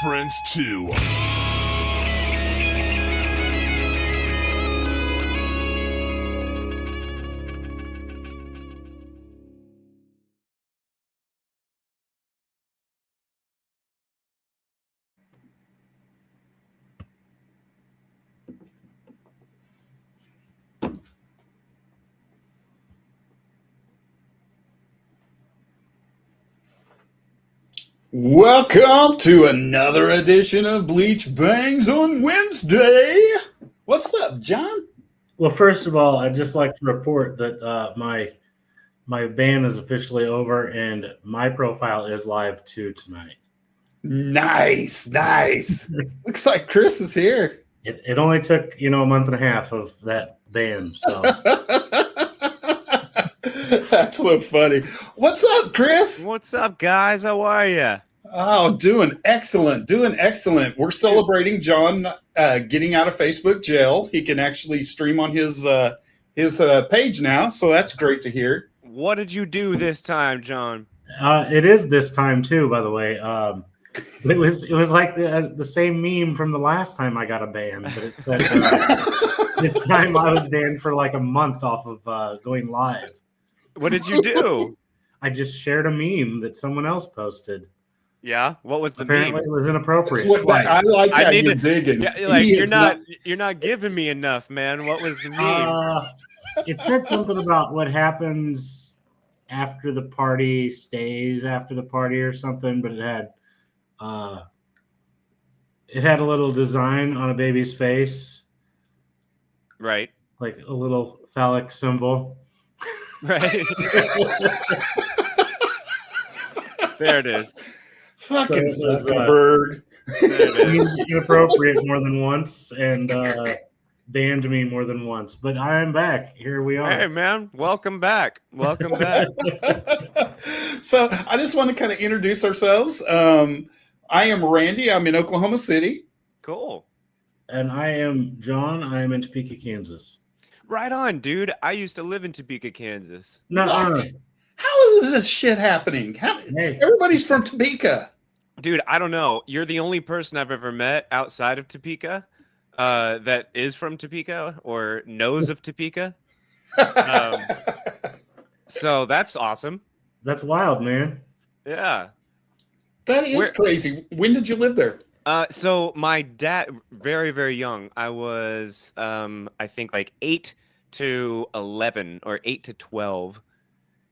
Friends too. Welcome to another edition of Bleach Bangs on Wednesday. What's up, John? Well, first of all, I'd just like to report that my ban is officially over and my profile is live too tonight. Nice. Looks like Chris is here. It only took, a month and a half of that ban, so. That's so funny. What's up, Chris? What's up, guys? How are you? Oh, doing excellent. We're celebrating John getting out of Facebook jail. He can actually stream on his page now, so that's great to hear. What did you do this time, John? It is this time too, by the way. It was like the same meme from the last time I got a ban, but it said this time I was banned for like a month off of going live. What did you do? I just shared a meme that someone else posted. Yeah, what was the Apparently meme? It was inappropriate. I like how you're digging. Yeah, like you're not giving me enough, man. What was the meme? It said something about what happens after the party stays after the party or something, but it had a little design on a baby's face, right? Like a little phallic symbol. Right. There it is. Fucking Zuckerberg. Inappropriate more than once and banned me more than once. But I am back. Here we are. Hey, man. Welcome back. So I just want to kind of introduce ourselves. I am Randy. I'm in Oklahoma City. Cool. And I am John. I am in Topeka, Kansas. Right on, dude. I used to live in Topeka, Kansas. How is this shit happening? Everybody's from Topeka. Dude, I don't know. You're the only person I've ever met outside of Topeka that is from Topeka or knows of Topeka. So that's awesome. That's wild, man. Yeah. That is crazy. When did you live there? So my dad, very, very young. I was, I think like 8 to 11 or 8 to 12.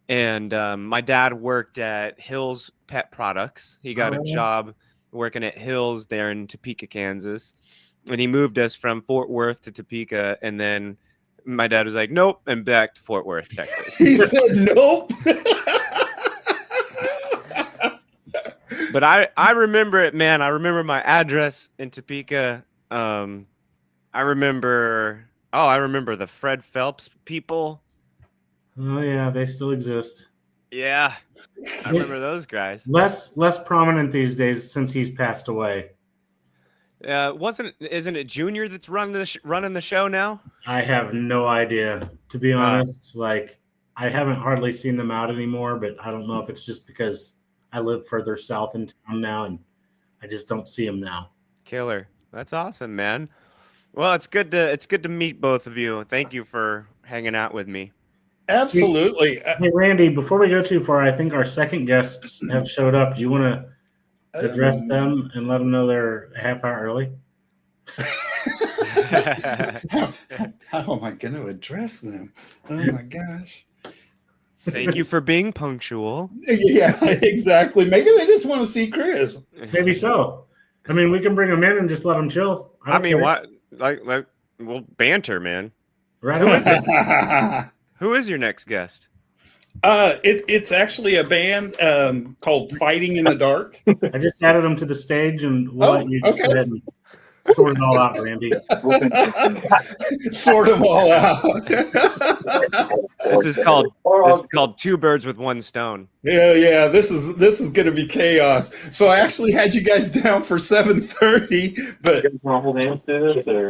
And my dad worked at Hills Pet Products. He got a job working at Hills there in Topeka, Kansas. And he moved us from Fort Worth to Topeka. And then my dad was like, nope, and back to Fort Worth, Texas. He said nope. But I remember it, man. I remember my address in Topeka. I remember the Fred Phelps people. Oh yeah, they still exist. Yeah, I remember those guys. Less prominent these days since he's passed away. Isn't it Junior that's running the show now? I have no idea, to be honest. Like, I haven't hardly seen them out anymore, but I don't know if it's just because I live further south in town now and I just don't see them now. Killer. That's awesome, man. Well, it's good to meet both of you. Thank you for hanging out with me. Absolutely. Hey, Randy, before we go too far, I think our second guests have showed up. Do you want to address them and let them know they're a half hour early? How am I going to address them? Oh my gosh. Thank you for being punctual. Yeah, exactly. Maybe they just want to see Chris. Maybe so. I mean, we can bring them in and just let them chill. I mean, what? Like, we'll banter, man. Right. Who is your next guest? It's actually a band called Fighting in the Dark. I just added them to the stage, and we'll let you just go ahead and sort it all out, Randy. Sort them all out. This is called Two Birds with One Stone. Yeah. This is going to be chaos. So I actually had you guys down for 7:30, but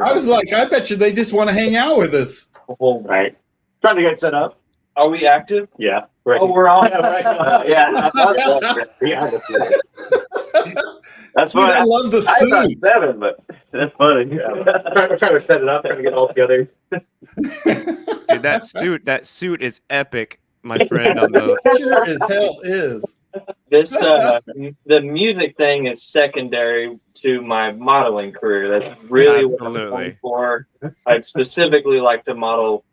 I was like, I bet you they just want to hang out with us. All right. Trying to get set up. Are we active? Yeah. Right. Oh, we're on. Yeah. That's Dude, funny. I love the I thought suit. 7, but that's funny. I'm trying to set it up, trying to get it all together. Dude, that suit is epic, my friend. On those. Sure as hell is. This the music thing is secondary to my modeling career. That's really what I'm going for. I'd specifically like to model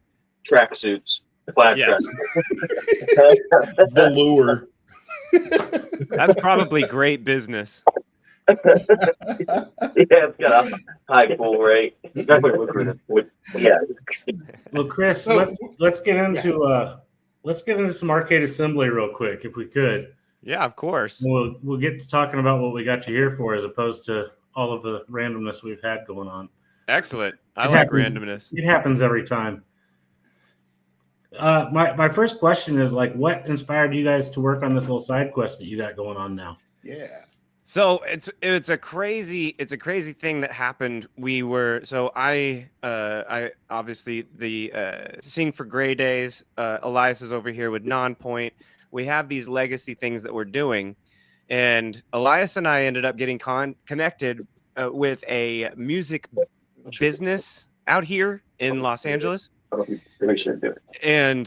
tracksuits, plaid Yes. tracks. Velour. That's probably great business. Yeah, it's got a high pull rate. Definitely would. Yeah. Well, Chris, So- let's get into some arcade assembly real quick, if we could. Yeah, of course. We'll get to talking about what we got you here for, as opposed to all of the randomness we've had going on. Excellent. I It like happens. randomness. It happens every time. My first question is, like, what inspired you guys to work on this little side quest that you got going on now? Yeah. So it's a crazy thing that happened. I obviously the Sing for Gray Days. Elias is over here with Nonpoint. We have these legacy things that we're doing, and Elias and I ended up getting connected with a music business out here in Los Angeles, and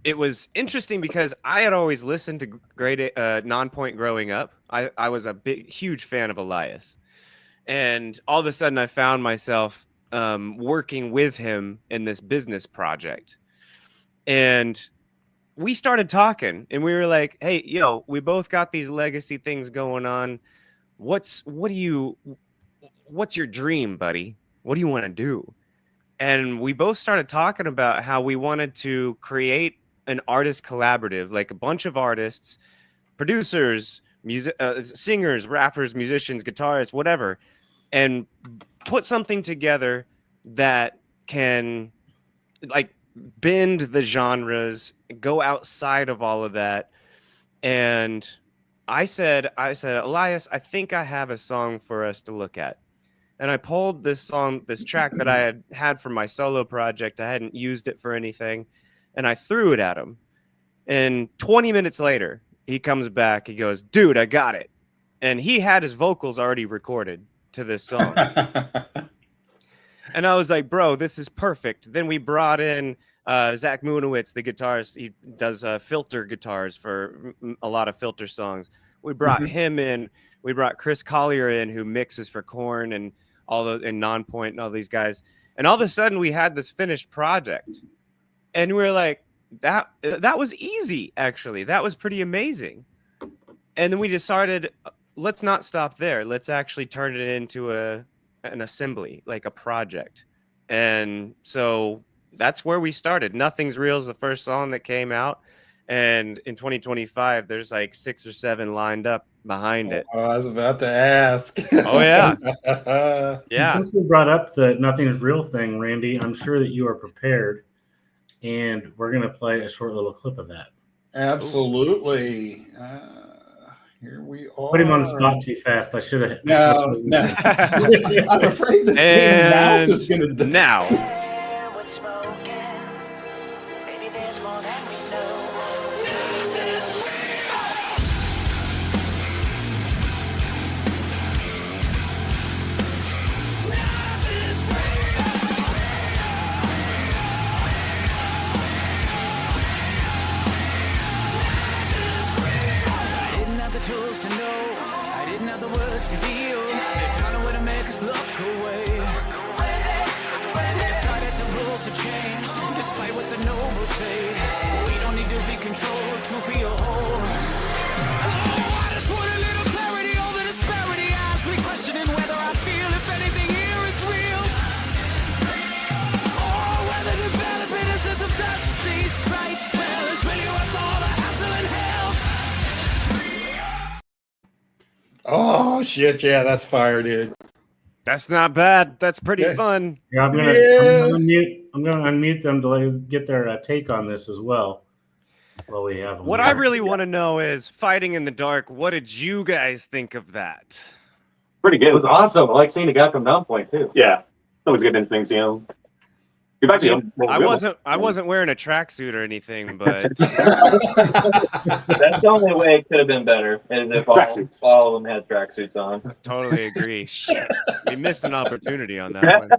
it was interesting because I had always listened to Nonpoint growing up. I was a huge fan of Elias, and all of a sudden I found myself working with him in this business project, and we started talking, and we were like, "Hey, we both got these legacy things going on. What's your dream, buddy? What do you want to do?" And we both started talking about how we wanted to create an artist collaborative, like a bunch of artists, producers, singers, rappers, musicians, guitarists, whatever, and put something together that can like bend the genres, go outside of all of that. And I said, Elias, I think I have a song for us to look at. And I pulled this track that I had for my solo project. I hadn't used it for anything. And I threw it at him. And 20 minutes later, he comes back. He goes, "Dude, I got it." And he had his vocals already recorded to this song. And I was like, "Bro, this is perfect." Then we brought in Zach Munowitz, the guitarist. He does filter guitars for a lot of filter songs. We brought him in. We brought Chris Collier in, who mixes for Korn and all those, and Nonpoint and all these guys. And all of a sudden, we had this finished project, and we were like, "That was easy. Actually, that was pretty amazing." And then we decided, let's not stop there. Let's actually turn it into an assembly, like a project. And so that's where we started. Nothing's Real is the first song that came out. And in 2025, there's like 6 or 7 lined up behind it. Oh, I was about to ask. Oh, yeah. Yeah. Since we brought up the Nothing is Real thing, Randy, I'm sure that you are prepared, and we're going to play a short little clip of that. Absolutely. Here we are. Put him on the spot too fast. I should have. No. I'm afraid this damn mouse is going to. Now. shit! Yeah, that's fire, dude. That's not bad. That's pretty fun. Yeah, I'm gonna unmute them to get their take on this as well. While we have them What here. I really want to know is fighting in the dark. What did you guys think of that? Pretty good. It was awesome. I like seeing the guy from Down Point too. Yeah, always good thing seeing him. We've actually, I wasn't wearing a tracksuit or anything, but That's the only way it could have been better, is if all of them had tracksuits on. totally agree. Shit, we missed an opportunity on that one.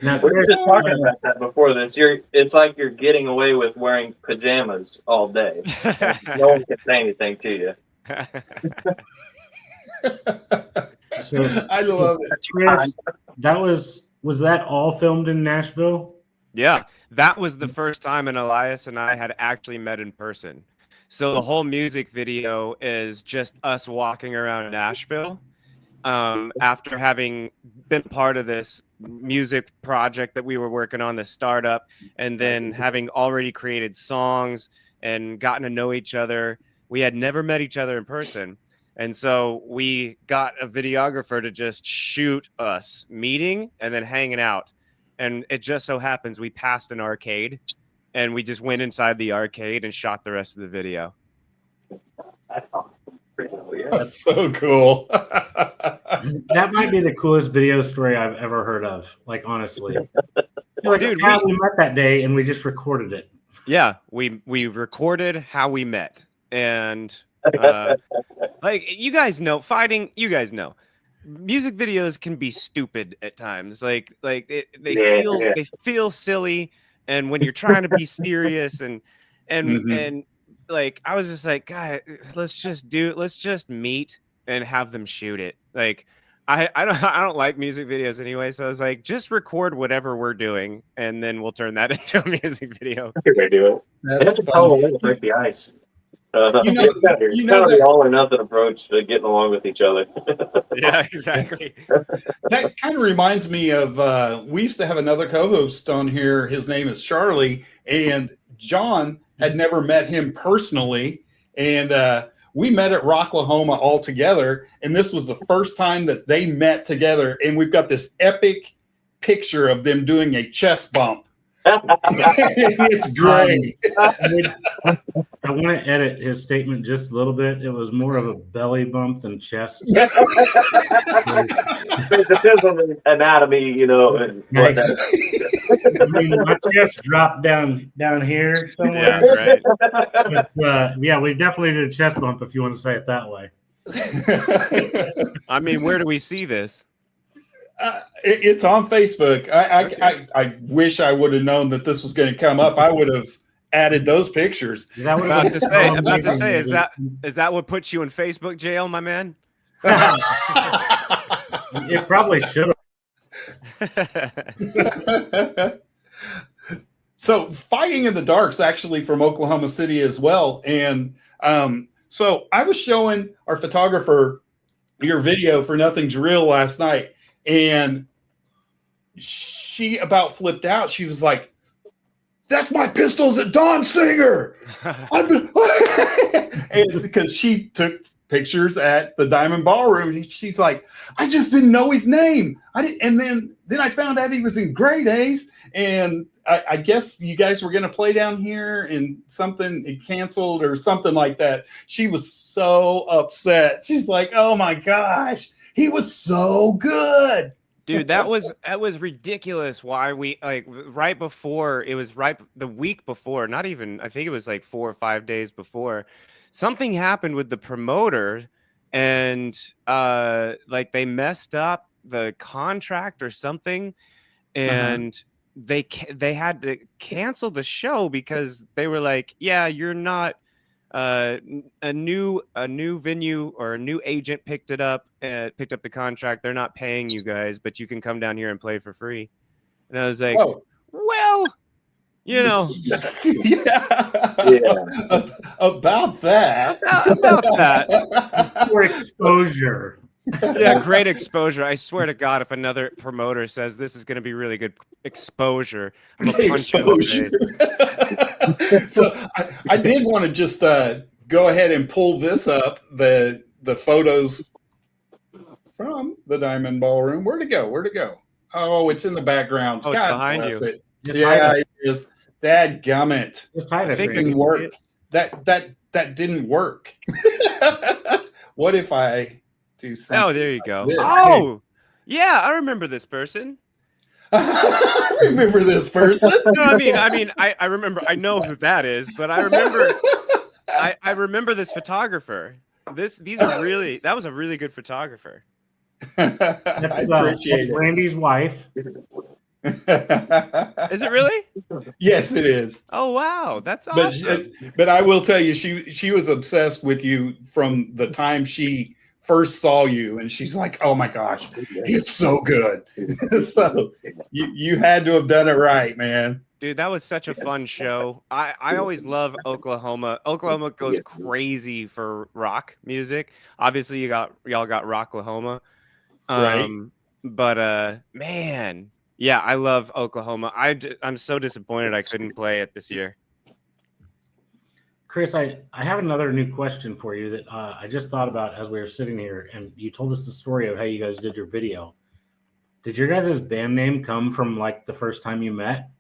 Now, We were just talking about that before this. It's like you're getting away with wearing pajamas all day. No one can say anything to you. so, I love it. Chris, was that all filmed in Nashville? Yeah, that was the first time an Elias and I had actually met in person. So the whole music video is just us walking around Nashville. After having been part of this music project that we were working on, the startup, and then having already created songs and gotten to know each other, we had never met each other in person. And so we got a videographer to just shoot us meeting and then hanging out. And it just so happens we passed an arcade and we just went inside the arcade and shot the rest of the video. That's awesome. That's so cool. That might be the coolest video story I've ever heard of. Like, honestly. Like, Dude, we met that day and we just recorded it. Yeah, we recorded how we met. And like, you guys know, you guys know, music videos can be stupid at times. They feel silly, and when you're trying to be serious and like, I was just like, God, let's just meet and have them shoot it. Like, I don't like music videos anyway, so I was like, just record whatever we're doing, and then we'll turn that into a music video. Good way to do it. That's a cool way to break the ice. You know The all or nothing approach to getting along with each other. Yeah, exactly. That kind of reminds me of we used to have another co-host on here. His name is Charlie, and John had never met him personally, and we met at Rocklahoma all together, and this was the first time that they met together, and we've got this epic picture of them doing a chest bump. It's great. I want to edit his statement just a little bit. It was more of a belly bump than chest. It depends on the anatomy, you know. And I mean, my chest dropped down here somewhere. Yeah, right. But yeah, we definitely did a chest bump, if you want to say it that way. I mean, where do we see this? It's on Facebook. I wish I would have known that this was going to come up. I would have added those pictures. About to say, is that what puts you in Facebook jail, my man? It probably should have. So Fighting in the Dark's actually from Oklahoma City as well. And so I was showing our photographer your video for Nothing's Real last night, and she about flipped out. She was like, "That's my Pistols at Dawn singer." And because she took pictures at the Diamond Ballroom, and she's like, "I just didn't know his name. And then I found out he was in Grey Days, and I guess you guys were going to play down here, and something it canceled or something like that." She was so upset. She's like, "Oh my gosh, he was so good." Dude, that was ridiculous. Why we right before the week before, not even, I think it was like 4 or 5 days before, something happened with the promoter, and they messed up the contract or something, and they had to cancel the show because they were like, "Yeah, you're not a new venue or a new agent picked up the contract. They're not paying you guys, but you can come down here and play for free." And I was like, Whoa. "Well, you know, About that. about that." For exposure. Yeah, great exposure. I swear to God, if another promoter says this is going to be really good exposure, I'm going to punch you in the face. So I did want to just go ahead and pull this up, the photos from the Diamond Ballroom. Where'd it go? Where'd it go? Oh, it's in the background. Oh, it's God behind bless you. it. Just Yeah, hide it is. Dadgummit. Just hide I us, think It I Randy. didn't can see work. That didn't work. What if I do something? Oh, there you go. this. Oh, yeah, I remember this person. I remember this person. No, I remember. I know who that is, but I remember. I remember this photographer. That was a really good photographer. I That's appreciate it. Randy's wife. Is it really? Yes, it is. Oh wow, that's But awesome. but I will tell you, she was obsessed with you from the time she first saw you, and she's like, "Oh my gosh, he's so good." So you had to have done it right, man. Dude, that was such a fun show. I always love Oklahoma. Oklahoma goes crazy for rock music. Obviously, y'all got Rocklahoma. Right. But man, yeah, I love Oklahoma. I'm so disappointed I couldn't play it this year. Chris, I have another new question for you that I just thought about as we were sitting here, and you told us the story of how you guys did your video. Did your guys' band name come from like the first time you met,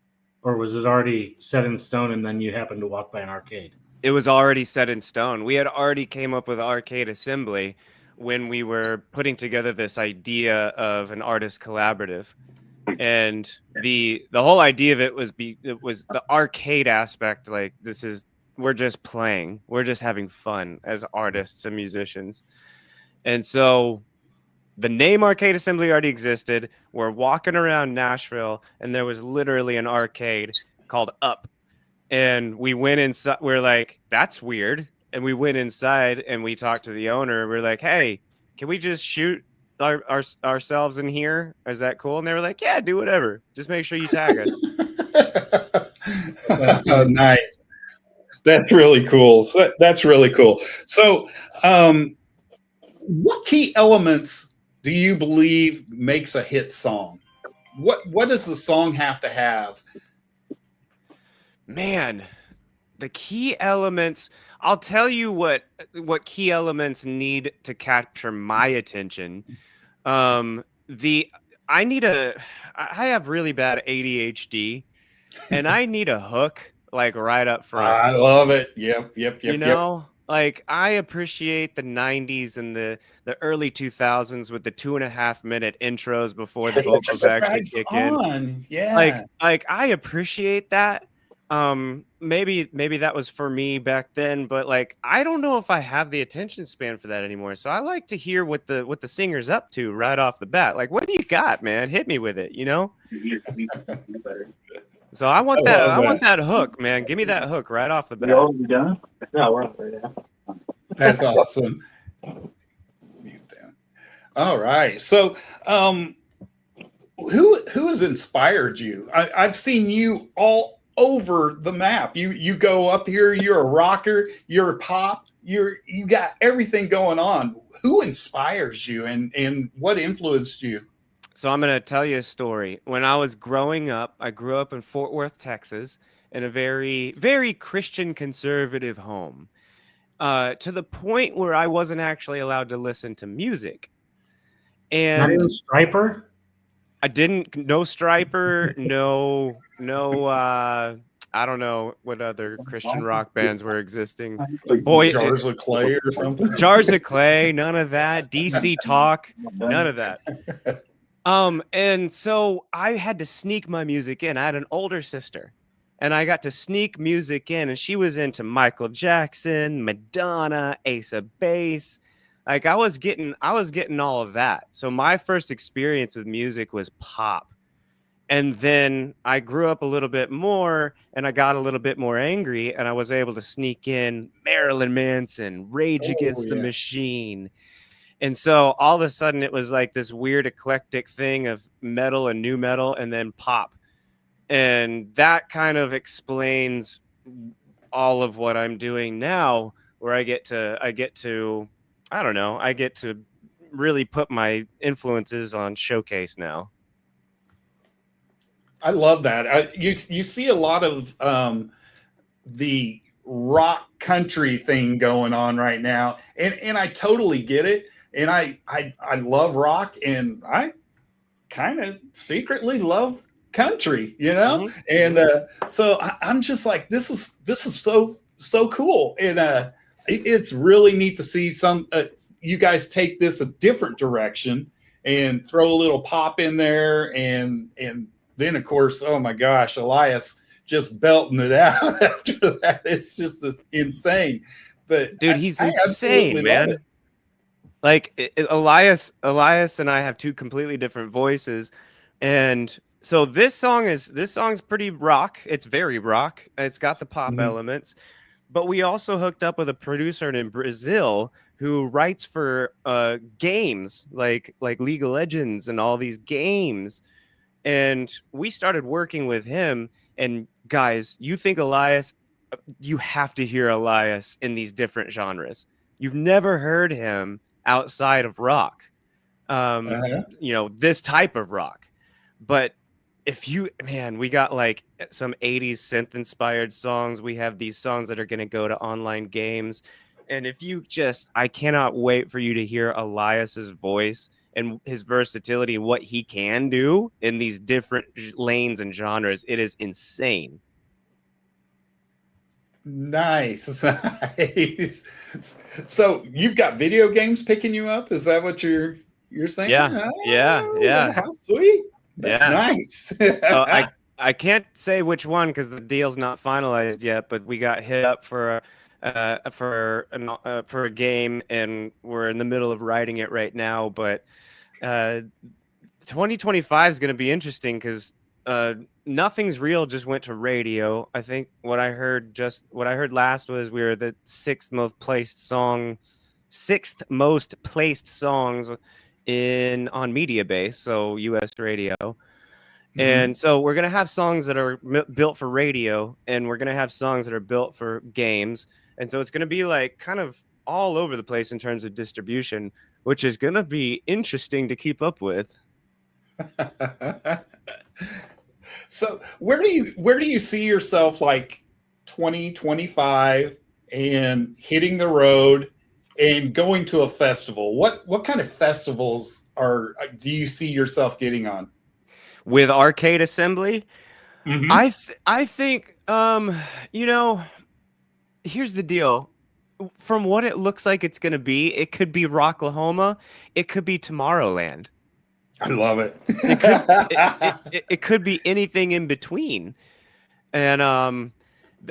or was it already set in stone and then you happened to walk by an arcade? It was already set in stone. We had already came up with Arcade Assembly when we were putting together this idea of an artist collaborative. And the whole idea of it was the arcade aspect. Like, we're just playing, we're just having fun as artists and musicians. And so the name Arcade Assembly already existed. We're walking around Nashville, and there was literally an arcade called Up. And we went inside. We're like, that's weird. And we went inside and we talked to the owner. We're like, hey, can we just shoot ourselves in here? Is that cool? And they were like, yeah, do whatever. Just make sure you tag us. Oh, nice. That's really cool. That's really cool. So, what key elements do you believe makes a hit song? What does the song have to have? Man, the key elements. I'll tell you what key elements need to capture my attention. I have really bad ADHD, and I need a hook like right up front. I love it. Yep. You know, like I appreciate the 90s and the early 2000s with the 2.5-minute intros before the vocals actually kick in. Yeah. Like I appreciate that. Maybe that was for me back then, but like I don't know if I have the attention span for that anymore. So I like to hear what the singer's up to right off the bat. Like, what do you got, man? Hit me with it, you know? So I want that hook, man. Give me that hook right off the bat. You all done? No, we're not right now. That's awesome. Mute that. All right. So, who has inspired you? I've seen you all over the map. You go up here. You're a rocker. You're a pop. You got everything going on. Who inspires you, and what influenced you? So I'm going to tell you a story. When I was growing up, I grew up in Fort Worth, Texas, in a very, very Christian conservative home, to the point where I wasn't actually allowed to listen to music. And not even Striper? I didn't, no Striper, no, I don't know what other Christian rock bands were existing. Like Jars of Clay or something? Jars of Clay, none of that. DC Talk, none of that. And so I had to sneak my music in. I had an older sister, and I got to sneak music in, and she was into Michael Jackson, Madonna, Ace of Base. Like I was getting all of that. So my first experience with music was pop. And then I grew up a little bit more, and I got a little bit more angry, and I was able to sneak in Marilyn Manson, Rage Against the Machine. And so all of a sudden it was like this weird eclectic thing of metal and new metal and then pop. And that kind of explains all of what I'm doing now, where I get to really put my influences on showcase now. I love that. You see a lot of the rock country thing going on right now, and I totally get it. and I love rock, and I kind of secretly love country, you know. And so I'm just like, this is so cool, and it's really neat to see some you guys take this a different direction and throw a little pop in there, and then of course, oh my gosh, Elias just belting it out after that. It's just insane. But dude, he's I insane, man. it. Like Elias and I have two completely different voices, and so this song's pretty rock. It's very rock. It's got the pop elements, but we also hooked up with a producer in Brazil who writes for games like League of Legends and all these games, and we started working with him. And guys, you think Elias? You have to hear Elias in these different genres. You've never heard him outside of rock, this type of rock. But we got like some 80s synth inspired songs. We have these songs that are going to go to online games. And I cannot wait for you to hear Elias's voice and his versatility and what he can do in these different lanes and genres. It is insane. Nice. So you've got video games picking you up? Is that what you're saying? Yeah. How sweet. That's nice. So I can't say which one because the deal's not finalized yet, but we got hit up for a game, and we're in the middle of writing it right now. But 2025 is going to be interesting because Nothing's Real just went to radio. I think what I heard last was we were the sixth most placed songs on Mediabase, so US radio. And so we're going to have songs that are built for radio, and we're going to have songs that are built for games. And so it's going to be like kind of all over the place in terms of distribution, which is going to be interesting to keep up with. So where do you see yourself like 2025 and hitting the road and going to a festival? What kind of festivals do you see yourself getting on? With Arcade Assembly? I think here's the deal. From what it looks like it's going to be, it could be Rocklahoma, it could be Tomorrowland. I love it. It could be anything in between. And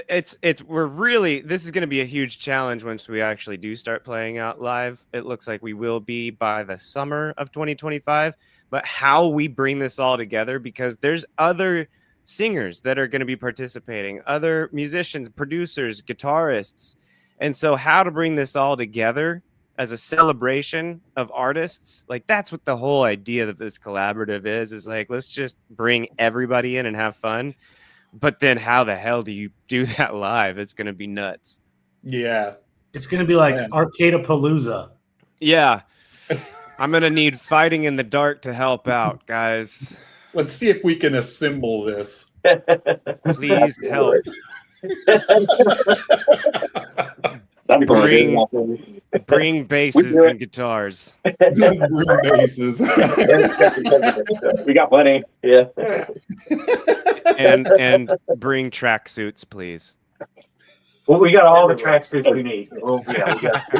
this is going to be a huge challenge once we actually do start playing out live. It looks like we will be by the summer of 2025. But how we bring this all together, because there's other singers that are going to be participating, other musicians, producers, guitarists. And so how to bring this all together as a celebration of artists, like that's what the whole idea of this collaborative is like, let's just bring everybody in and have fun. But then how the hell do you do that live? It's going to be nuts. Yeah. It's going to be like Arcade-a-Palooza. Yeah. I'm going to need Fighting in the Dark to help out, guys. Let's see if we can assemble this. Please help. Bring basses and guitars. Bring basses. We got plenty. Yeah. And bring tracksuits, please. Well, we got all the tracksuits we need. Well, we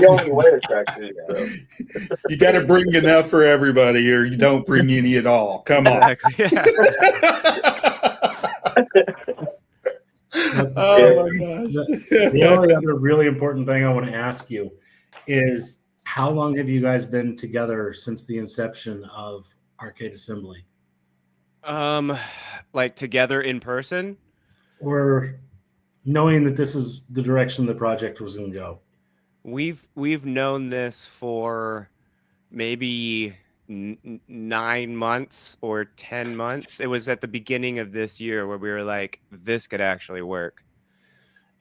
only wear tracksuits. So. You got to bring enough for everybody, or you don't bring any at all. Come on. Exactly. Yeah. Oh my gosh. The only other really important thing I want to ask you is, how long have you guys been together since the inception of Arcade Assembly? Like together in person? Or knowing that this is the direction the project was going to go? We've known this for maybe 9 months or 10 months. It was at the beginning of this year where we were like, this could actually work.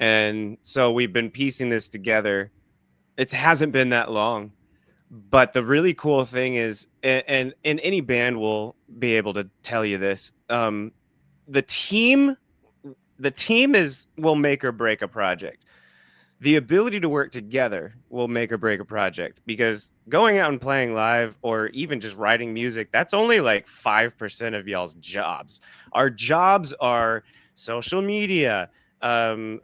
And so we've been piecing this together. It hasn't been that long, but the really cool thing is, and any band will be able to tell you this, the team will make or break a project. the ability to work together will make or break a project, because going out and playing live or even just writing music, that's only like 5% of y'all's jobs. Our jobs are social media, admin,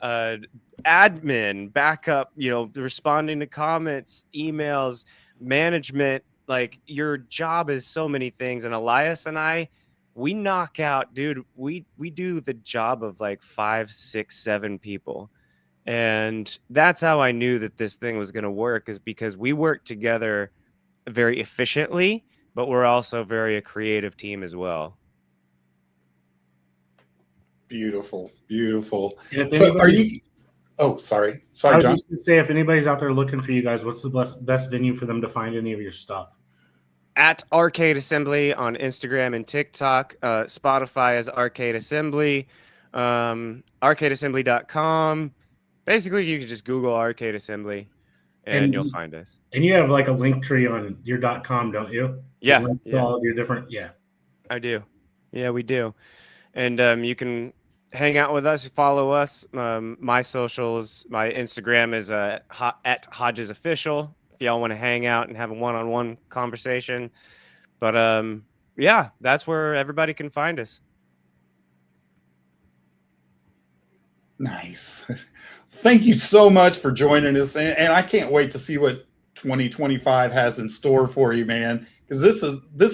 backup, responding to comments, emails, management. Like, your job is so many things. And Elias and I, we knock out, dude, we do the job of like 5, 6, 7 people. And that's how I knew that this thing was going to work, is because we work together very efficiently, but we're also very a creative team as well. Beautiful, beautiful. If So are anybody's- you? Oh, sorry, I sorry, was John. just gonna say, if anybody's out there looking for you guys, what's the best venue for them to find any of your stuff? At Arcade Assembly on Instagram and TikTok, Spotify as Arcade Assembly, arcadeassembly.com. Basically, you can just Google Arcade Assembly and you'll find us. And you have like a link tree on your .com, don't you? Yeah, Links to all of your different, I do. Yeah, we do. And you can hang out with us, follow us. My socials, my Instagram is at Hodges Official, if y'all want to hang out and have a one-on-one conversation. But yeah, that's where everybody can find us. Nice. Thank you so much for joining us, and I can't wait to see what 2025 has in store for you, man. Because this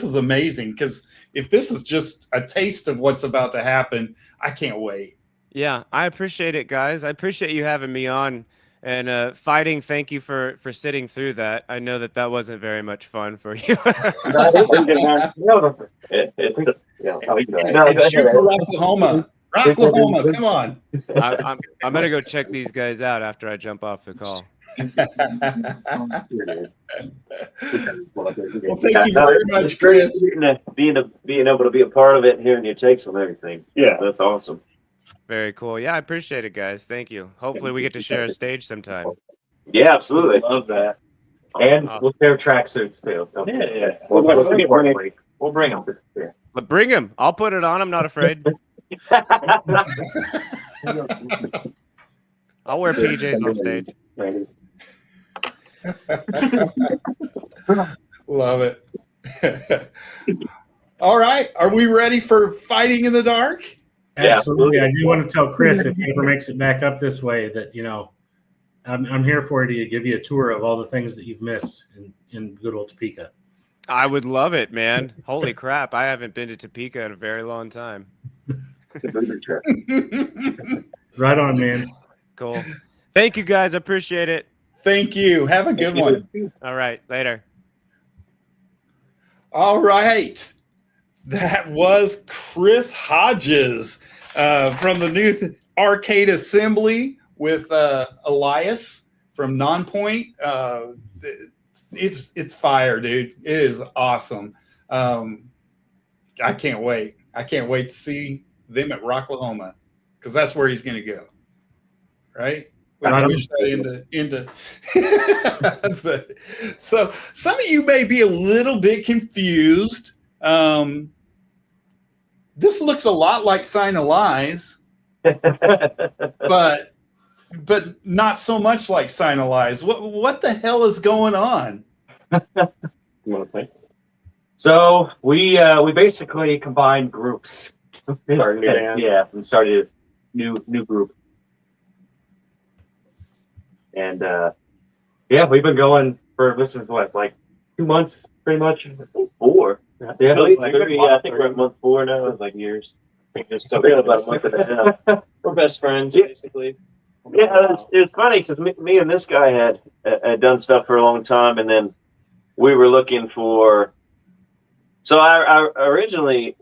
is amazing. Because if this is just a taste of what's about to happen, I can't wait. Yeah, I appreciate it, guys. I appreciate you having me on. And Fighting, thank you for sitting through that. I know that wasn't very much fun for you. Shoot for Oklahoma. Oklahoma, come on. I'm gonna go check these guys out after I jump off the call. Well, thank you very much, Chris. Being able to be a part of it and hearing your takes on everything. Yeah, that's awesome. Very cool. Yeah, I appreciate it, guys. Thank you. Hopefully we get to share a stage sometime. Yeah, absolutely. Love that. And we'll share tracksuits too. Yeah. We'll bring them. But bring him. I'll put it on. I'm not afraid. I'll wear PJs on stage. Love it. All right. Are we ready for Fighting in the Dark? Absolutely. I do want to tell Chris, if he ever makes it back up this way, that I'm here for you to give you a tour of all the things that you've missed in good old Topeka. I would love it, man. Holy crap. I haven't been to Topeka in a very long time. Right on, man. Cool. Thank you, guys. I appreciate it. Thank you. Have a good one. All right. Later. All right. That was Chris Hodges from the new Arcade Assembly with Elias from Nonpoint. It's fire, dude. It is awesome. I can't wait. I can't wait to see them at Rocklahoma, because that's where he's going to go. Right? We push that into but, so some of you may be a little bit confused. This looks a lot like Sign of Lies, but not so much like Sign of Lies. What the hell is going on? So we basically combined groups. And started a new group. And we've been going for like 2 months, pretty much. 4. Yeah, I think we're at month 4 now. It's like years. I think there's something about a month and a half. We're best friends, basically. Yeah, it's funny because me and this guy had done stuff for a long time, and then we were looking for. So I originally,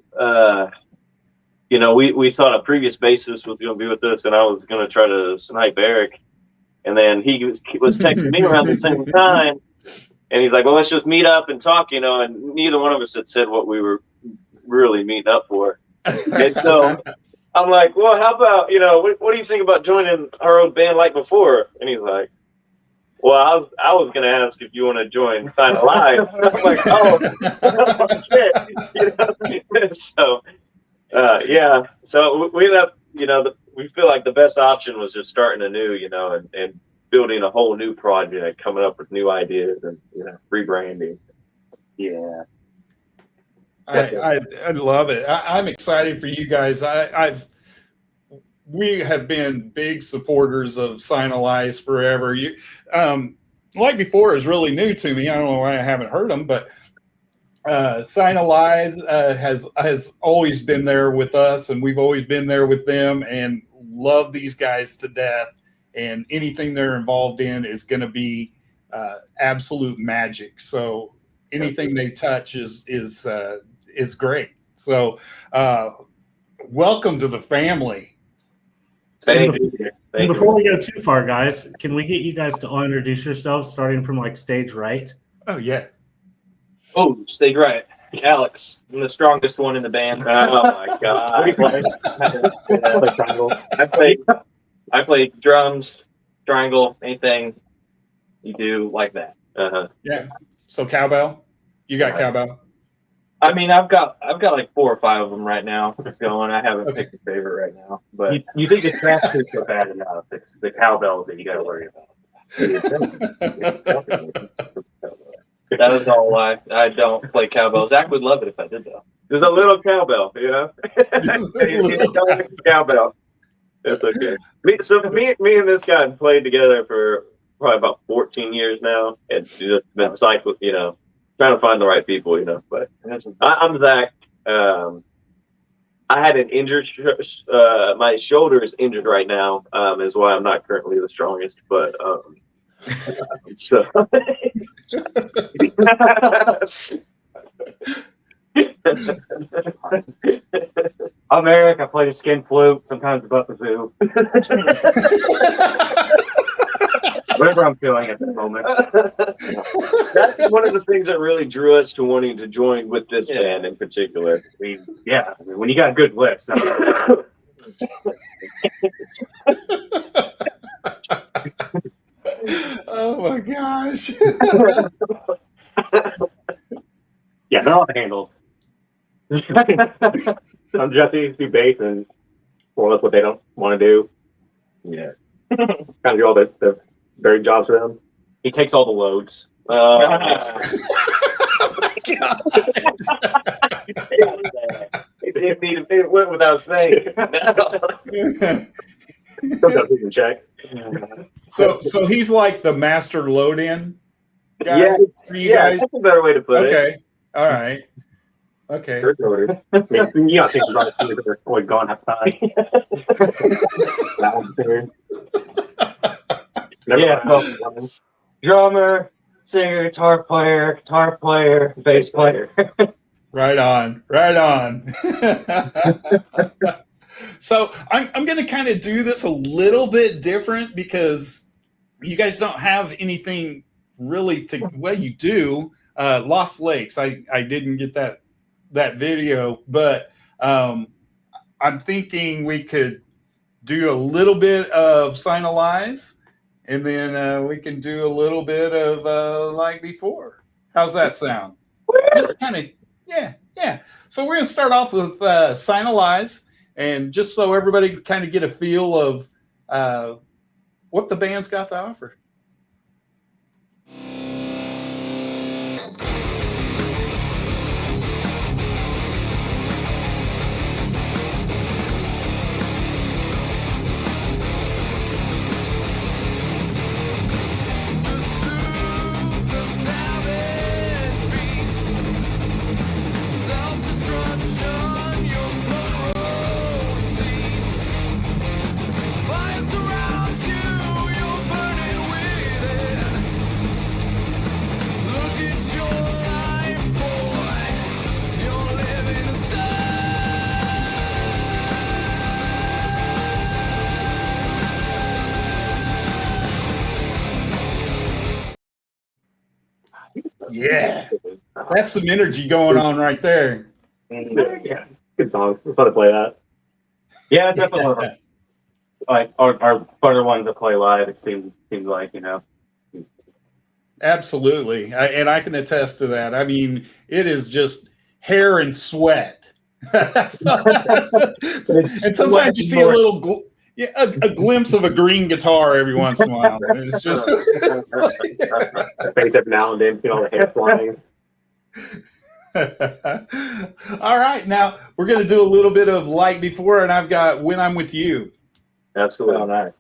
we thought a previous bassist was going to be with us, and I was going to try to snipe Eric, and then he was texting me around the same time, and he's like, "Well, let's just meet up and talk," and neither one of us had said what we were really meeting up for. And so I'm like, "Well, how about what do you think about joining our old band like before?" And he's like, "Well, I was going to ask if you want to join Sign of Lies." I'm like, "Oh, shit!" So, So we ended up, we feel like the best option was just starting anew, and building a whole new project, coming up with new ideas, and rebranding. Yeah. I love it. I'm excited for you guys. We have been big supporters of Signalize forever. Like Before is really new to me. I don't know why I haven't heard them, but Signalize has always been there with us, and we've always been there with them, and love these guys to death. And anything they're involved in is going to be absolute magic. So anything they touch is great. So welcome to the family. Thank you. Before we go too far, guys, can we get you guys to all introduce yourselves, starting from like stage right? Oh yeah. Oh, stage right. Alex, I'm the strongest one in the band. Oh my god! I play drums, triangle, anything you do like that. Yeah. So cowbell, you got cowbell. I mean, I've got like 4 or 5 of them right now going. I haven't picked a favorite right now, but You think the tracksuits are bad enough? It's the cowbell that you got to worry about. that was all lie. I don't play cowbell. Zach would love it if I did though. There's a little cowbell, cowbell. That's okay. Me and this guy have played together for probably about 14 years now. It's just been cycling, trying to find the right people, But I'm Zach. I had an injured, my shoulder is injured right now, is why I'm not currently the strongest. But so. I'm Eric. I play the skin flute, sometimes the buffazoo. Whatever I'm feeling at the moment. That's one of the things that really drew us to wanting to join with this band in particular. When you got good lips. Oh my gosh. Yeah, they're all handled. I'm Jesse, do bass, and more or less what they don't want to do. Yeah. Kind of do all the dirty jobs for them. He takes all the loads. It went without saying. Sometimes we can check. So he's like the master load-in guy. Yeah, for you guys. that's a better way to put it. Okay. All right. Okay. You don't think about it too, they're always gone half the time. That one's there. Drummer, singer, guitar player, bass player. Right on. Right on. So I'm going to kind of do this a little bit different because you guys don't have anything really to, well, you do. Lost Lakes. I didn't get that video, but I'm thinking we could do a little bit of Signalize, and then we can do a little bit of Like Before. How's that sound? Just kind of, yeah. So we're going to start off with Signalize, and just so everybody can kind of get a feel of what the band's got to offer. Yeah, that's some energy going on right there. Yeah, good song. We're fun to play that. Yeah, definitely. Yeah. Like our better ones to play live. It seems like Absolutely, and I can attest to that. I mean, it is just hair and sweat. And sometimes you see a little, Yeah, a glimpse of a green guitar every once in a while. It's just Face every now and then, all the hair flying. all right. Now we're going to do a little bit of Like Before, and I've got When I'm With You. Absolutely. Oh, nice.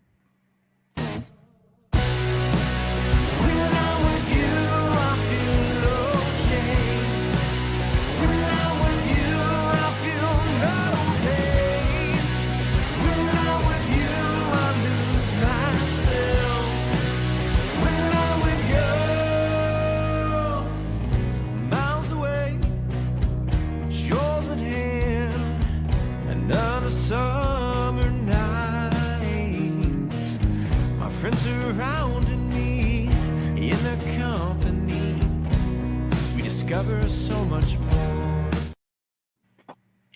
So much more.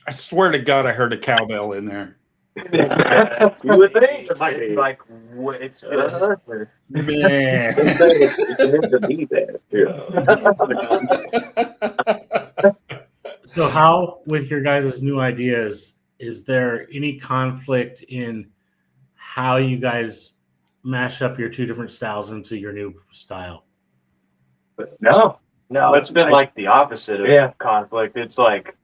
I swear to God, I heard a cowbell in there. You would think. It's like it's good. Man. To be there. So, how with your guys' new ideas, is there any conflict in how you guys mash up your two different styles into your new style? No, it's been like the opposite of conflict. It's like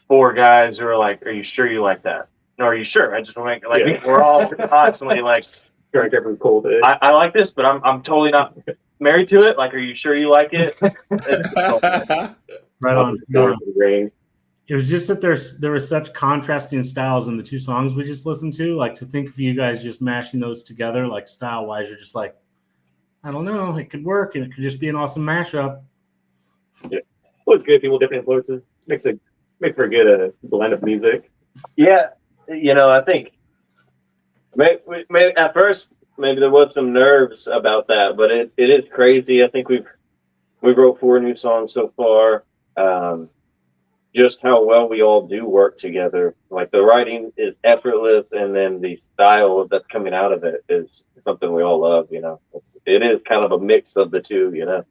4 guys who are like, "Are you sure you like that? No, are you sure?" I just want to like we're all constantly like, every cold day. I like this, but I'm totally not married to it. Like, are you sure you like it? Right on. Rain. It was just that there were such contrasting styles in the two songs we just listened to. Like, to think of you guys just mashing those together, like style wise, you're just like, I don't know, it could work and it could just be an awesome mashup. Yeah, well, it's good. People, different influences make for a good blend of music. Yeah, I think maybe at first maybe there was some nerves about that, but it is crazy. I think we wrote 4 new songs so far. Just how well we all do work together. Like the writing is effortless, and then the style that's coming out of it is something we all love. It is kind of a mix of the two.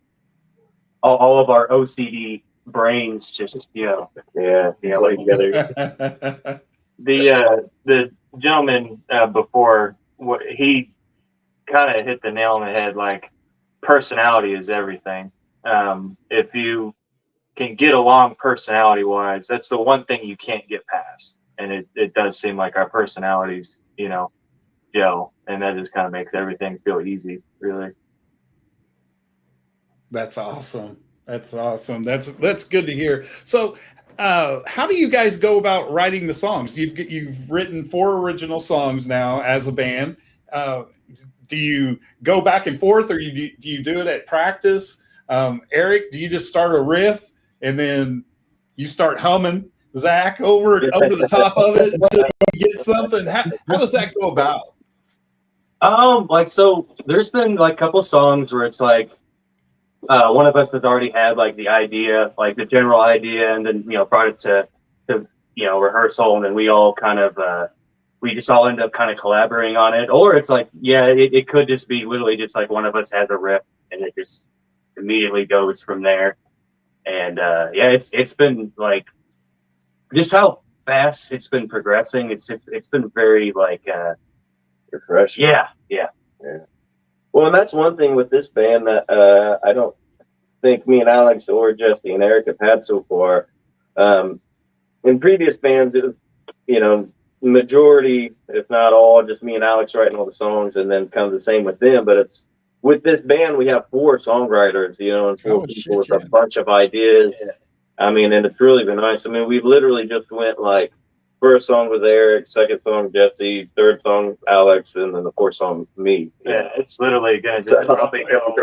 All of our OCD brains just yeah, Like together. the gentleman before, he kind of hit the nail on the head. Like, personality is everything. If you can get along personality wise, that's the one thing you can't get past. And it does seem like our personalities, gel, and that just kind of makes everything feel easy, really. That's awesome. That's awesome. That's good to hear. So, how do you guys go about writing the songs? You've written 4 original songs now as a band. Do you go back and forth, or do you do it at practice? Eric, do you just start a riff and then you start humming Zach over the top of it until you get something? How does that go about? So there's been like a couple songs where it's like one of us has already had like the idea, like the general idea, and then brought it to rehearsal, and then we all kind of we just all end up kind of collaborating on it. Or it's like, it could just be literally just like one of us has a riff and it just immediately goes from there. And it's been like just how fast it's been progressing. It's been very like refreshing. Yeah. Well, and that's one thing with this band that I don't think me and Alex or Jesse and Eric have had so far. In previous bands, it was, majority, if not all, just me and Alex writing all the songs, and then kind of the same with them. But it's with this band, we have 4 songwriters, and 4 people with a bunch of ideas. Yeah. I mean, and it's really been nice. I mean, we literally just went like, first song was Eric, second song Jesse, third song Alex, and then the 4th song me. Yeah, it's literally gonna just probably go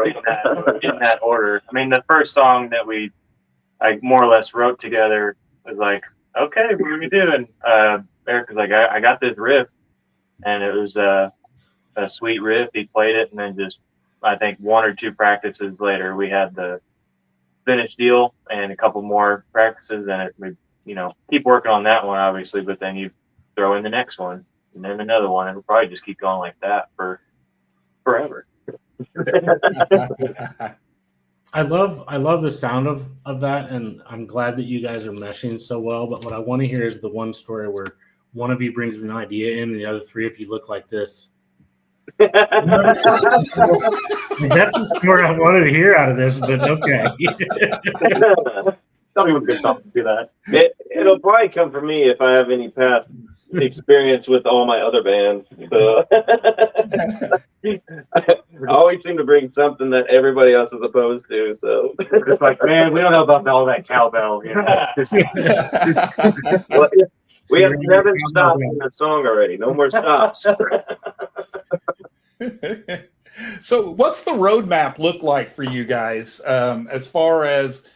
in that order. I mean, the first song that we more or less wrote together was like, okay, what are we doing? Eric was like, I got this riff, and it was a sweet riff. He played it, and then just I think 1 or 2 practices later, we had the finished deal and a couple more practices, and we keep working on that one, obviously, but then you throw in the next one and then another one, and we'll probably just keep going like that for forever. I love the sound of that, and I'm glad that you guys are meshing so well. But what I want to hear is the one story where one of you brings an idea in, and the other three of you look like this. That'd That's the story I wanted to hear out of this, but okay. be a good song to do that. It'll probably come from me if I have any past experience with all my other bands. So I always seem to bring something that everybody else is opposed to. So It's like, man, we don't know about all that cowbell. You know, it's just, well, we have So, 7 stops in the song already. No more stops. So, what's the roadmap look like for you guys as far as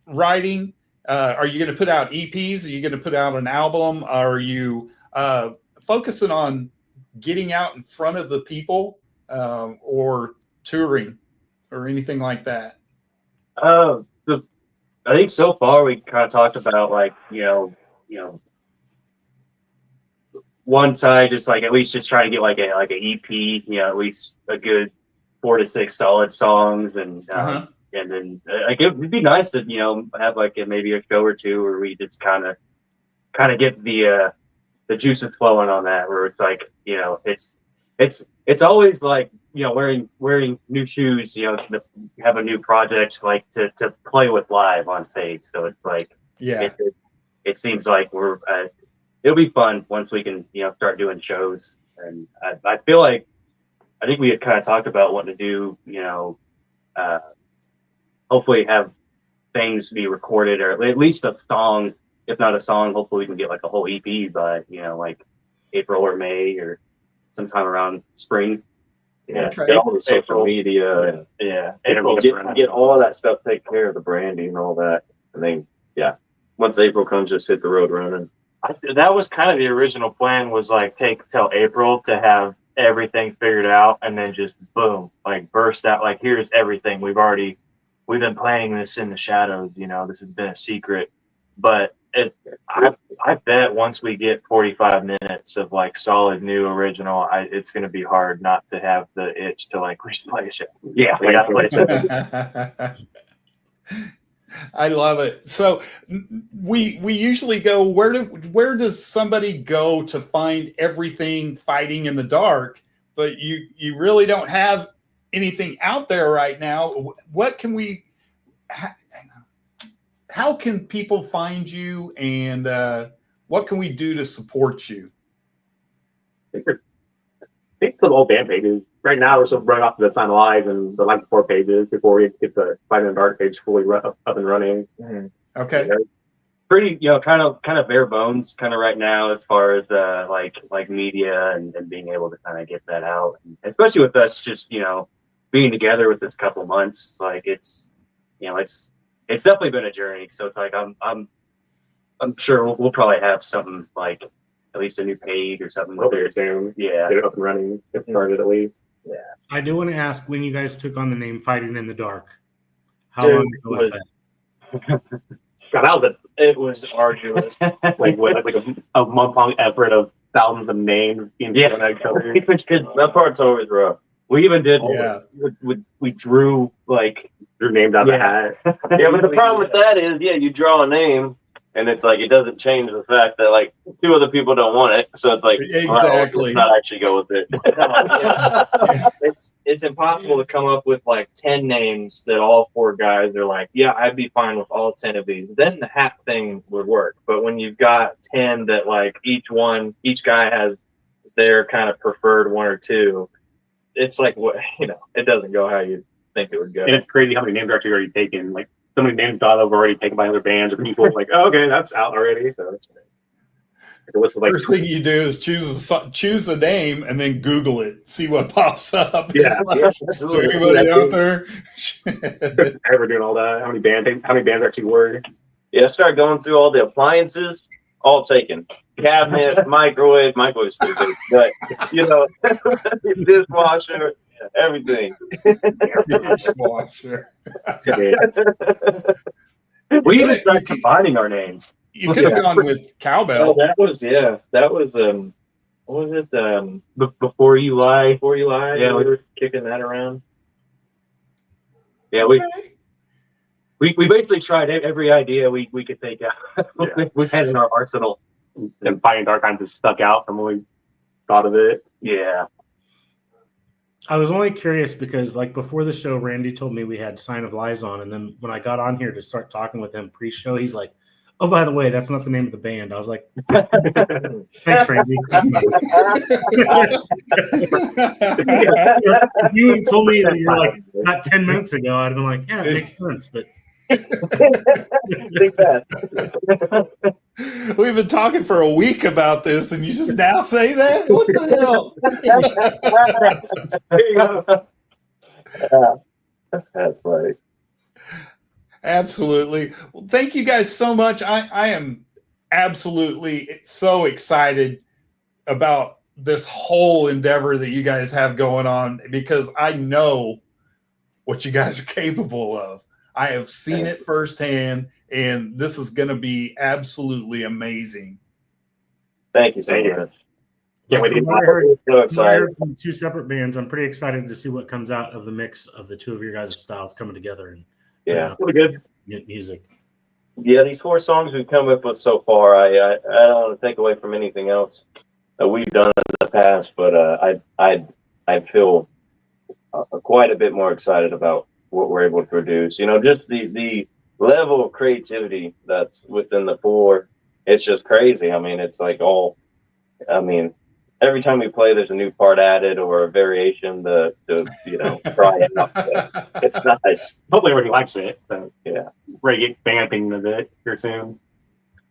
writing? Are you going to put out EPs? Are you going to put out an album? Are you focusing on getting out in front of the people or touring or anything like that? I think so far we kind of talked about like one side just like at least just trying to get like an EP, at least a good 4 to 6 solid songs, and then like it'd be nice to have like maybe a show or two where we just kind of get the juices flowing on that, where it's like it's always like wearing new shoes, to have a new project like to play with live on stage. So it's like it seems like we're it'll be fun once we can start doing shows, and I feel like I think we had kind of talked about wanting to do hopefully have things be recorded, or at least a song. If not a song, hopefully we can get like a whole EP by like April or May or sometime around spring. Yeah, Okay. get all the social media. Get all of that stuff. Take care of the branding and all that. And then once April comes, just hit the road running. That was kind of the original plan, was like take till April to have everything figured out, and then just boom, like burst out. Like, here's everything. We've been planning this in the shadows. This has been a secret, but I bet once we get 45 minutes of like solid new original, it's going to be hard not to have the itch to like, we should play a show. Yeah, we got to play a show. I love it. So we usually go, where does somebody go to find everything Fighting in the Dark? But you really don't have anything out there right now. What can we? How can people find you, and what can we do to support you? I think some old band pages. Right now, we're still running off the Sign Alive and the Live Before pages before we get the Fighting in the Dark page fully up and running. Okay. Pretty, kind of bare bones, kind of right now as far as like media and being able to kind of get that out, and especially with us just being together with this couple months, like it's definitely been a journey. So it's like I'm sure we'll probably have something like at least a new page or something very soon. Yeah, get it up and running, get started at least. Yeah. I do want to ask when you guys took on the name Fighting in the Dark. How long ago was that? God, It was arduous. like a month-long effort of thousands of names being thrown at each other. That part's always rough. We even did. We drew names out of the hat. Yeah, but the problem with that is, you draw a name, and it's like it doesn't change the fact that like 2 other people don't want it. So it's like Exactly. let's not actually go with it. It's impossible to come up with like 10 names that all 4 guys are like, yeah, I'd be fine with all 10 of these. Then the hat thing would work. But when you've got 10 that like each guy has their kind of preferred 1 or 2, it's like it doesn't go how you think it would go. And it's crazy how many names are actually already taken. Like so many names thought of already taken by other bands or people. Like, oh, okay, that's out already. So it's First thing you do is choose a name and then Google it, see what pops up. Yeah. Is there anybody out there? Ever doing all that? How many bands actually were? Yeah, start going through all the appliances, all taken. Cabinet, microwave's pretty big, but dishwasher, everything. Dishwasher. We even started combining our names. You could have gone with Cowbell. That was what was it? Before You Lie. Before You Lie. Yeah, we were kicking that around. Yeah, we basically tried every idea we could think of. We had in our arsenal. And Fighting Dark kind of just stuck out from when we thought of it. Yeah. I was only curious because, like, before the show, Randy told me we had Sign of Lies on, and then when I got on here to start talking with him pre-show, he's like, "Oh, by the way, that's not the name of the band." I was like, "Thanks, Randy." If you had told me that you're like not 10 minutes ago, I'd have been like, "Yeah, it makes sense." But Think fast. We've been talking for a week about this, and you just now say that? What the hell? There you go. That's funny. Absolutely. Well, thank you guys so much. I am absolutely so excited about this whole endeavor that you guys have going on because I know what you guys are capable of. I have seen it firsthand, and this is going to be absolutely amazing. Thank you so much. Yeah, we did. From what I heard, So from what I excited. heard from two separate bands, I'm pretty excited to see what comes out of the mix of the two of your guys' styles coming together and Yeah. Really good. music. Yeah, these 4 songs we've come up with so far, I don't want to take away from anything else that we've done in the past, but I feel quite a bit more excited about what we're able to produce. You know, just the level of creativity that's within the 4, it's just crazy. I mean, it's like every time we play, there's a new part added or a variation to try it out. It's nice. Hopefully everybody likes it. So, Yeah. ready to get vamping a bit here soon.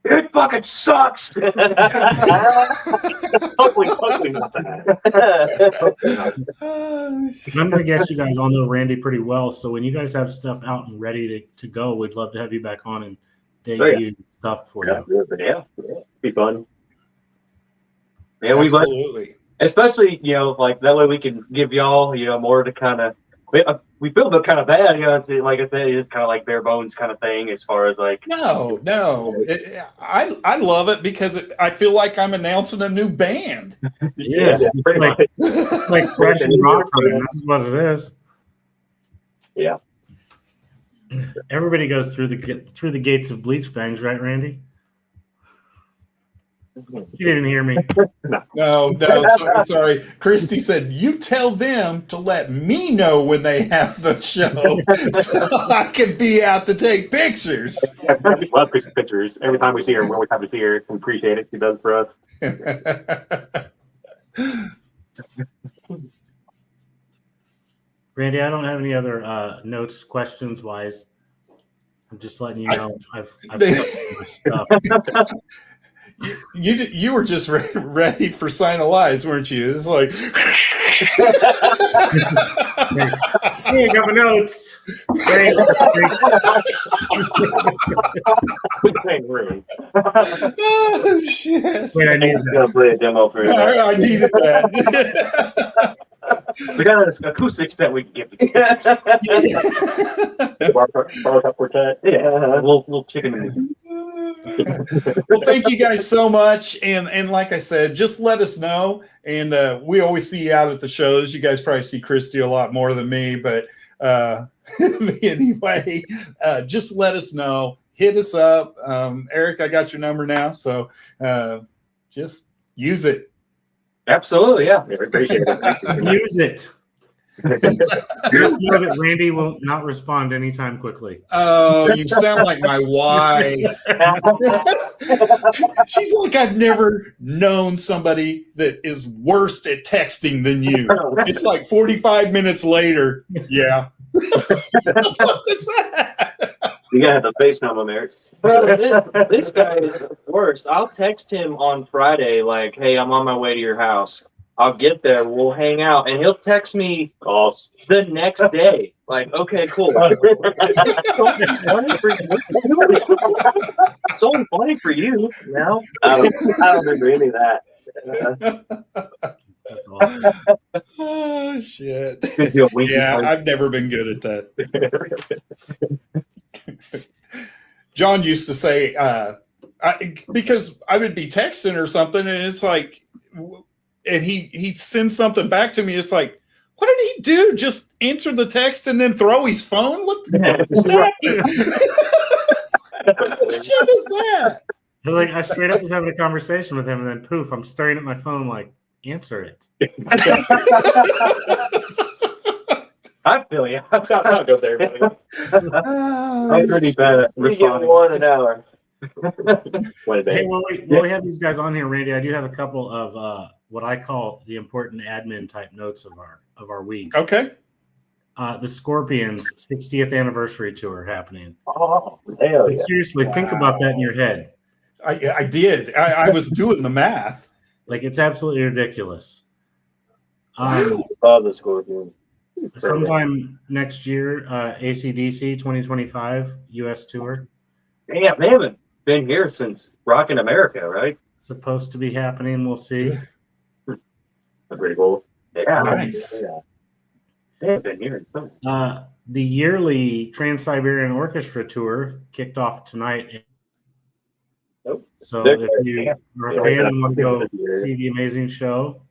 It fucking sucks. Hopefully not that. I'm going to guess you guys all know Randy pretty well. So when you guys have stuff out and ready to go, we'd love to have you back on and debut stuff for you. Yeah. Be fun. Yeah, we like, Absolutely. especially like that way we can give y'all more to kind of. We feel kind of bad, it's, like I said, it's kind of like bare bones kind of thing as far as like. No. I love it because I feel like I'm announcing a new band. Yes, Yeah, it's pretty like fresh and rock time. This is what it is. Yeah. Everybody goes through the gates of Bleach Bangs, right, Randy? You didn't hear me. No, sorry. Christy said, you tell them to let me know when they have the show so I can be out to take pictures. Yeah, we love Chris's pictures. Every time we see her, we always have to see her. We appreciate it. She does for us. Randy, I don't have any other notes, questions wise. I'm just letting you know I've got stuff. You were just ready for Sign of Lies, weren't you? It's like, Hey, I got my notes. Great. oh shit! Wait, I need It's that. gonna play a demo for you. I needed that. We got an acoustics that we can give you. Yeah, little chicken. Well, thank you guys so much, and like I said, just let us know. And we always see you out at the shows. You guys probably see Christy a lot more than me, but anyway, just let us know. Hit us up, Eric. I got your number now, so just use it. Absolutely, yeah. We appreciate it. Use it. Just know that Randy will not respond anytime quickly. Oh, you sound like my wife. She's like, I've never known somebody that is worse at texting than you. It's like 45 minutes later. Yeah. What the fuck is that? You gotta have the FaceTime on there. Bro, this guy is worse. I'll text him on Friday, like, hey, I'm on my way to your house. I'll get there. We'll hang out. And he'll text me the next day. Like, okay, cool. It's only funny for you now. I don't remember any of that. That's awesome. Oh, shit. Winky Yeah, face. I've never been good at that. John used to say, because I would be texting or something, and it's like, and he sends something back to me. It's like, what did he do? Just answer the text and then throw his phone? What the fuck is that? What shit is that? Like I straight up was having a conversation with him, and then poof, I'm staring at my phone like, answer it. I feel you. I'll go there. Buddy. I'm pretty bad at We get responding. one an hour. What a day. Hey, while we have these guys on here, Randy, I do have a couple of what I call the important admin type notes of our week. Okay. The Scorpions 60th anniversary tour happening. Oh, hell yeah. Seriously, think about that in your head. I did. I was doing the math. Like it's absolutely ridiculous. Love the Scorpions. Sometime next year, ACDC 2025 US tour Damn, they haven't been here since Rockin' America, right? supposed to be happening. We'll see. That's pretty cool. Yeah. Nice. Yeah. They haven't been here in some. The yearly Trans-Siberian Orchestra tour kicked off tonight. Nope. So They're- if you are a fan and want to go see the amazing show,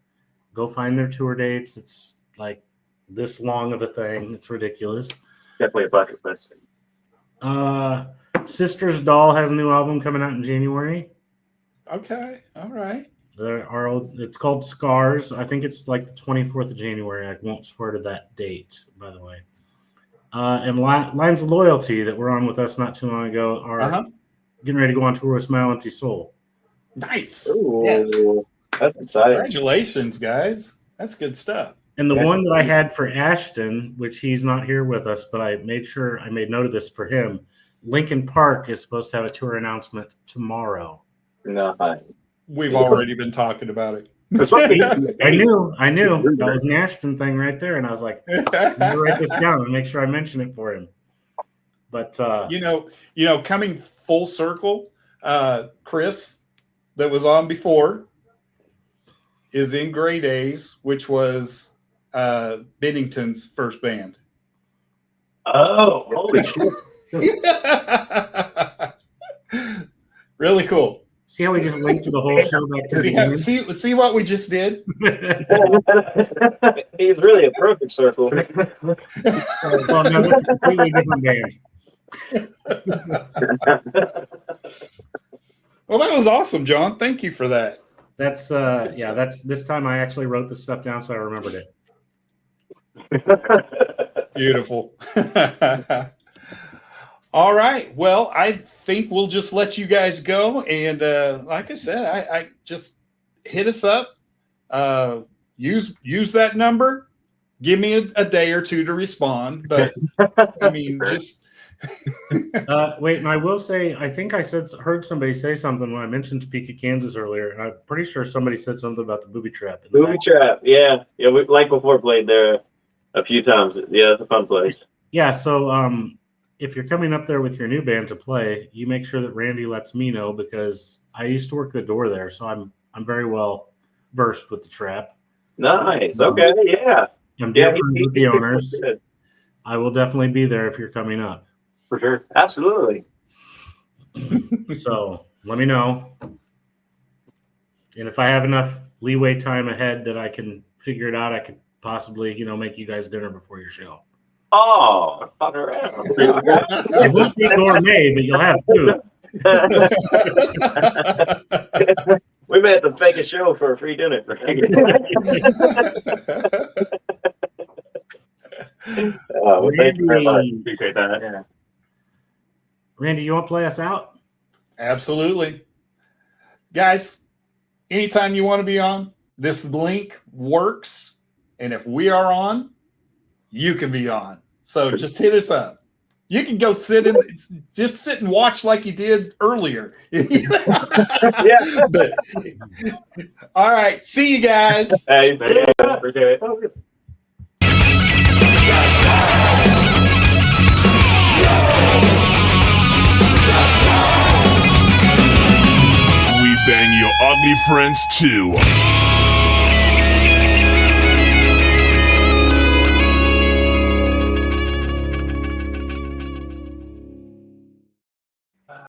go find their tour dates. It's like this long of a thing. It's ridiculous. Definitely a bucket list. Sister's Doll has a new album coming out in January. Okay. All right. It's called Scars. I think it's like the 24th of January. I won't swear to that date, by the way. And Lines of Loyalty that were on with us not too long ago are getting ready to go on tour with Smile Empty Soul. Nice. Ooh, Yes. that's exciting. Congratulations, guys. That's good stuff. And the one that I had for Ashton, which he's not here with us, but I made note of this for him. Lincoln Park is supposed to have a tour announcement tomorrow. Nice. We've already been talking about it. I knew. That was an Ashton thing right there. And I was like, I'm gonna write this down and make sure I mention it for him. But you know, coming full circle, Chris, that was on before, is in Gray Days, which was Bennington's first band. Oh, holy shit. Really cool. see how we just linked to the whole show back to the beginning? See what we just did? He's really a perfect circle. Well, no, that's a completely different band. Well, that was awesome, John. Thank you for that. That's this time I actually wrote this stuff down so I remembered it. Beautiful. All right. Well, I think we'll just let you guys go. And like I said, I just hit us up. Use that number. Give me a day or two to respond. But I mean, just Wait, and I will say, I think I heard somebody say something when I mentioned Topeka, Kansas earlier, and I'm pretty sure somebody said something about the booby trap. Booby trap, yeah. We like before played there a few times. Yeah, it's a fun place. Yeah, so if you're coming up there with your new band to play, you make sure that Randy lets me know because I used to work the door there, so I'm very well versed with the trap. Nice. Okay, yeah. I'm dear Yeah, friends with the owners. I will definitely be there if you're coming up. For sure. Absolutely. So let me know. And if I have enough leeway time ahead that I can figure it out, I could possibly, make you guys dinner before your show. Oh, fuck around. It won't be gourmet, but you'll have food. We may have to fake a show for a free dinner. Well, thank you very much. Appreciate that. Yeah. Randy, you want to play us out? absolutely. Guys, anytime you want to be on, this link works. And if we are on, you can be on. So just hit us up. You can go sit and watch like you did earlier. Yeah. But, all right. See you guys. Hey, appreciate it. We bang your ugly friends too.